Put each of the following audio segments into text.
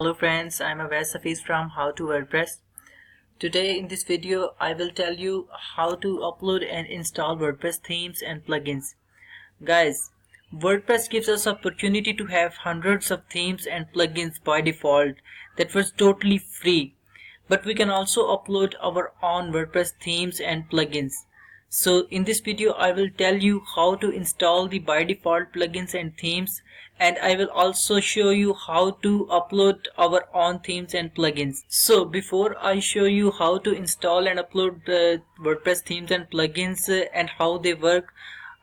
Hello friends, I'm Awais Hafiz from How to WordPress. Today in this video I will tell you how to upload and install WordPress themes and plugins. Guys, WordPress gives us opportunity to have hundreds of themes and plugins by default that was totally free. But we can also upload our own WordPress themes and plugins. So in this video I will tell you how to install the by default plugins and themes, and I will also show you how to upload our own themes and plugins. So before I show you how to install and upload WordPress themes and plugins and how they work,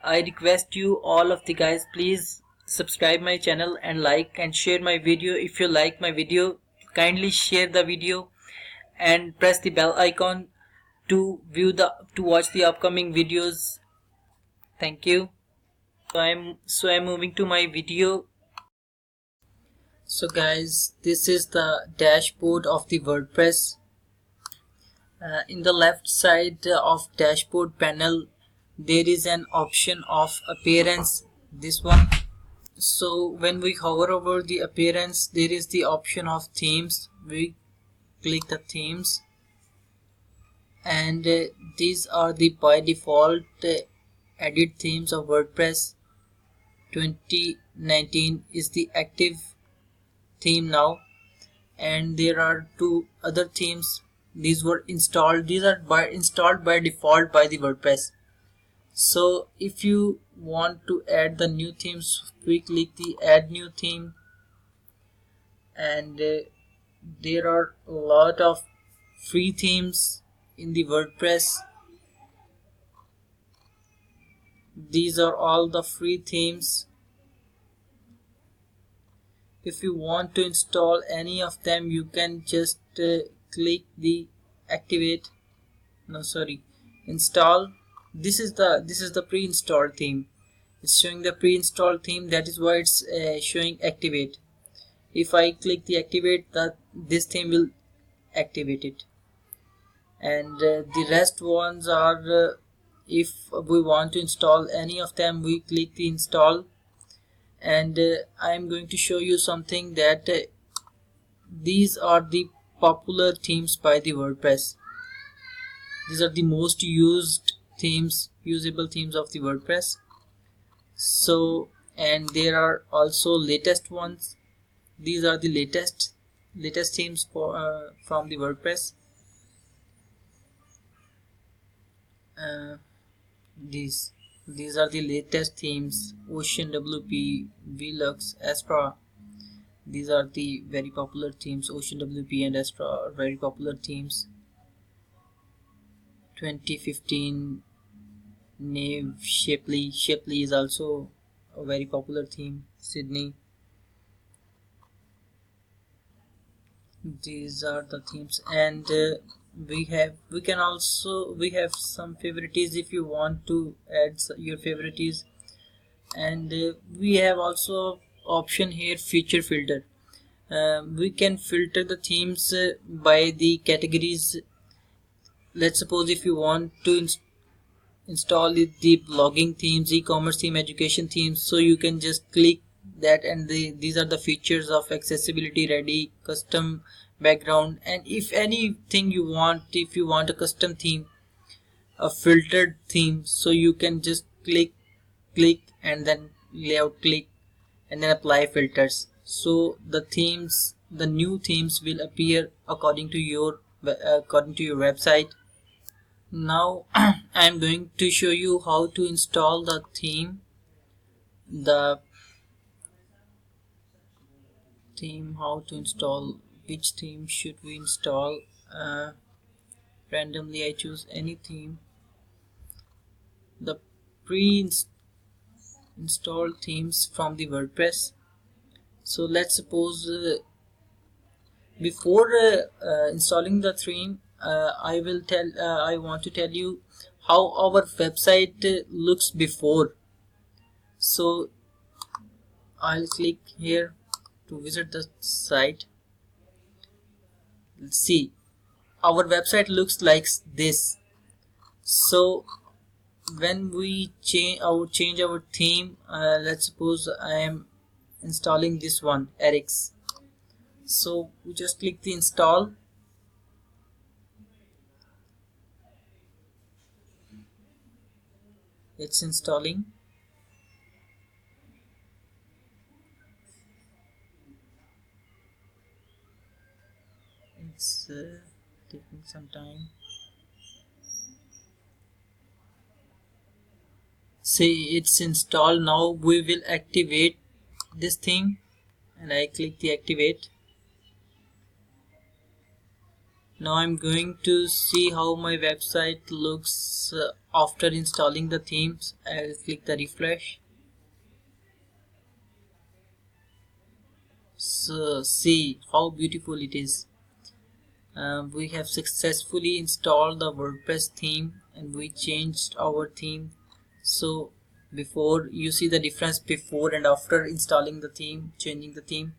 I request you all of the guys, please subscribe my channel and like and share my video. If you like my video, kindly share the video and press the bell icon to watch the upcoming videos. Thank you. So I'm moving to my video. So guys, this is the dashboard of the WordPress. In the left side of dashboard panel there is an option of appearance, this one. So when we hover over the appearance, there is the option of themes. We click the themes, and these are the by default edit themes of WordPress. 2019 is the active theme now, and there are two other themes. These were installed. These are installed by default by the WordPress. So if you want to add the new themes, we click the add new theme, and there are a lot of free themes in the WordPress. These are all the free themes. If you want to install any of them, you can just click the install. This is the pre-installed theme. It's showing the pre-installed theme, that is why it's showing activate. If I click the activate, this theme will activate it, and the rest ones are if we want to install any of them, we click the install. And I'm going to show you something, that these are the popular themes by the WordPress. These are the most used themes, usable themes of the WordPress. So, and there are also latest ones. These are the latest themes for from the WordPress. These are the latest themes: Ocean, WP, Velux, Astra. These are the very popular themes. Ocean, WP and Astra are very popular themes. 2015 Nave, Shapely is also a very popular theme. Sydney. These are the themes, and we have some favorites if you want to add your favorites. And we have also option here, feature filter. We can filter the themes by the categories. Let's suppose if you want to install the blogging themes, e-commerce theme, education themes, so you can just click that, and these are the features of accessibility ready, custom background, and if anything you want, if you want a custom theme, a filtered theme, so you can just click and then layout, click and then apply filters. So the new themes will appear according to your website. Now I am going to show you how to install the theme. How to install, which theme should we install? Randomly I choose any theme. The pre-installed themes from the WordPress. So let's suppose before installing the theme, I want to tell you how our website looks before. So I'll click here to visit the site. Let's see, our website looks like this. So when we change our theme, let's suppose I am installing this one, Eric's. So we just click the install. It's installing. It's taking some time. See, it's installed. Now we will activate this thing, and I click the activate. Now I'm going to see how my website looks after installing the themes. I'll click the refresh. So see how beautiful it is. We have successfully installed the WordPress theme and we changed our theme. So before, you see the difference before and after installing the theme, changing the theme.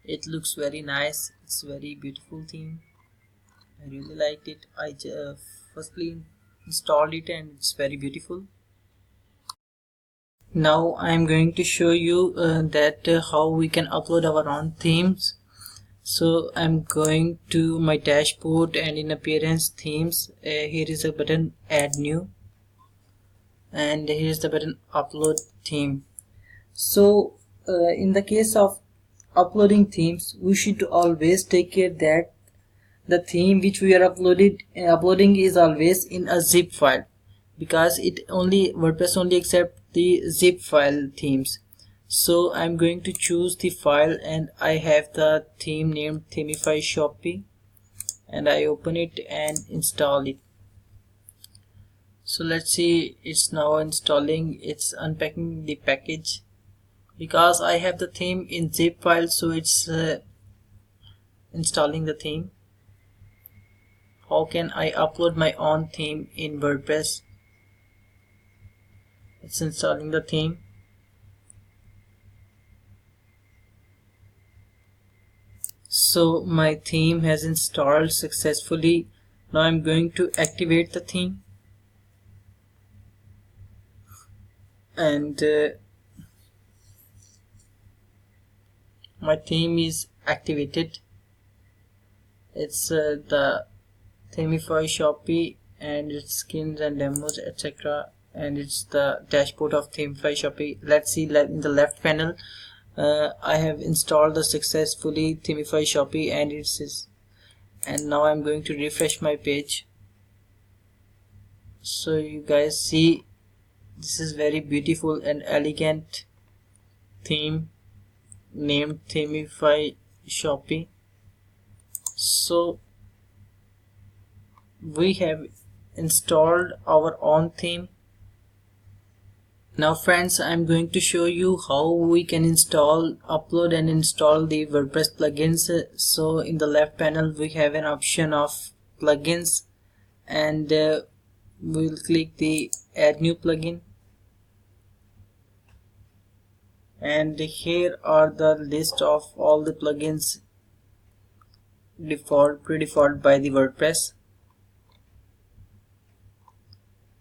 It looks very nice. It's very beautiful theme. I really liked it. I firstly installed it and it's very beautiful. Now I'm going to show you how we can upload our own themes. So I'm going to my dashboard and in appearance themes, here is a button add new, and here is the button upload theme. So in the case of uploading themes, we should always take care that the theme which we are uploading is always in a zip file, because WordPress only accept the zip file themes. So I'm going to choose the file, and I have the theme named Themify Shopee, and I open it and install it. So let's see, it's now installing. It's unpacking the package. Because I have the theme in zip file, so it's installing the theme. How can I upload my own theme in WordPress? It's installing the theme. So my theme has installed successfully. Now I'm going to activate the theme, and my theme is activated. It's the Themify Shopee, and its skins and demos, etc. And it's the dashboard of Themify Shopee. Let's see, in the left panel, I have installed the successfully Themify Shopee, and and now I'm going to refresh my page. So you guys see, this is very beautiful and elegant theme named Themify Shopee. So we have installed our own theme. Now friends, I'm going to show you how we can upload and install the WordPress plugins. So in the left panel we have an option of plugins, and we'll click the add new plugin, and here are the list of all the plugins pre-default by the WordPress.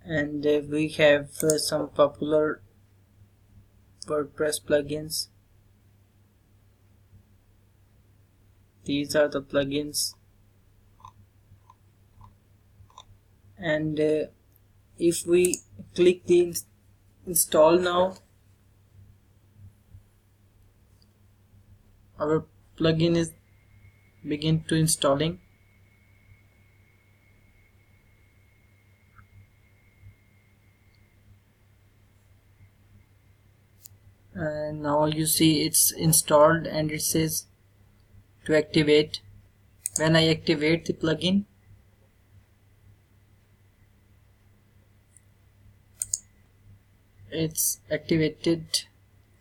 And we have some popular WordPress plugins. These are the plugins, and if we click the install now, our plugin is begin to installing. And now you see it's installed, and it says to activate. When I activate the plugin, it's activated.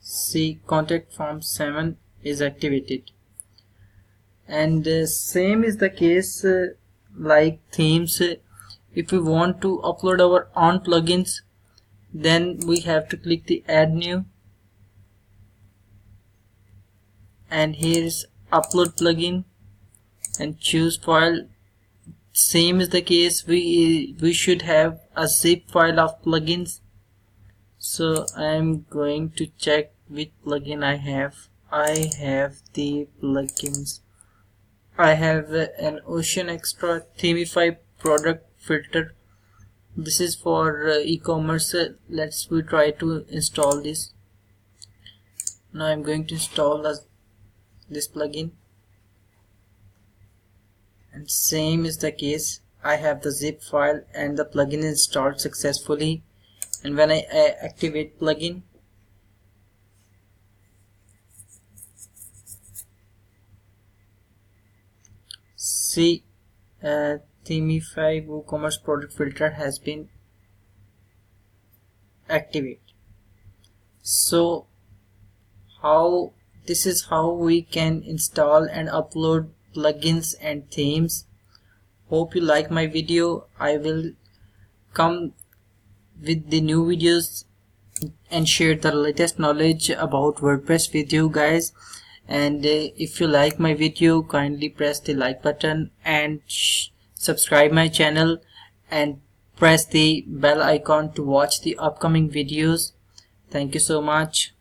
See, contact form 7 is activated. And same is the case like themes. If we want to upload our own plugins, then we have to click the add new, and here is upload plugin and choose file. Same is the case, we should have a zip file of plugins. So I'm going to check which plugin I have. I have the plugins I have an Ocean Extra Themify product filter. This is for e-commerce. Let's we try to install this. Now I'm going to install this plugin, and same is the case. I have the zip file and the plugin installed successfully. And when I activate plugin, see Themify WooCommerce product filter has been activated. So this is how we can install and upload plugins and themes. Hope you like my video. I will come with the new videos and share the latest knowledge about WordPress with you guys. And if you like my video, kindly press the like button and subscribe my channel and press the bell icon to watch the upcoming videos. Thank you so much.